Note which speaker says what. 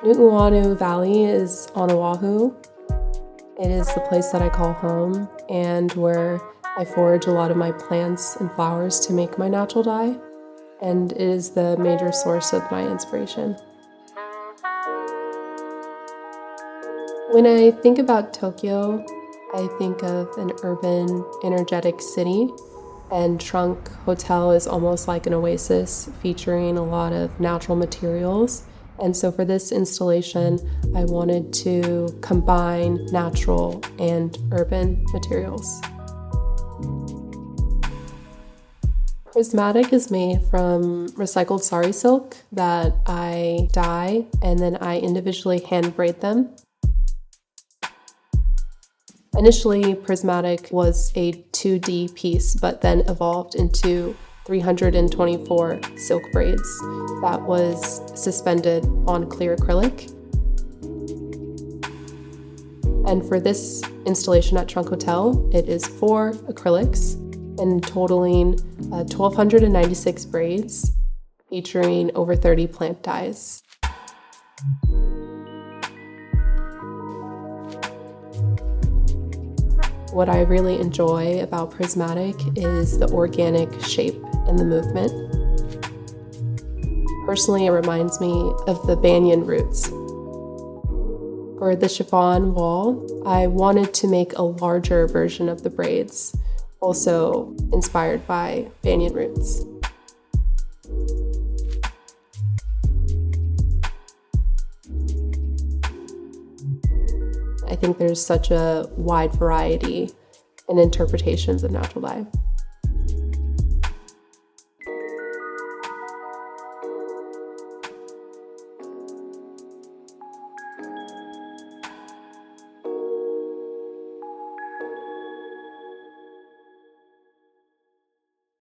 Speaker 1: Nuʻuanu Valley is on Oahu. It is the place that I call home and where I forage a lot of my plants and flowers to make my natural dye, and it is the major source of my inspiration. When I think about Tokyo, I think of an urban, energetic city, and Trunk Hotel is almost like an oasis featuring a lot of natural materials. And so for this installation, I wanted to combine natural and urban materials. Prismatic is made from recycled sari silk that I dye, and then I individually hand braid them. Initially, Prismatic was a 2D piece, but then evolved into 324 silk braids that was suspended on clear acrylic. And for this installation at Trunk Hotel, it is 4 acrylics and totaling 1,296 braids, featuring over 30 plant dyes. What I really enjoy about Prismatic is the organic shape and the movement. Personally, it reminds me of the banyan roots. For the chiffon wall, I wanted to make a larger version of the braids, also inspired by banyan roots. I think there's such a wide variety in interpretations of natural dye.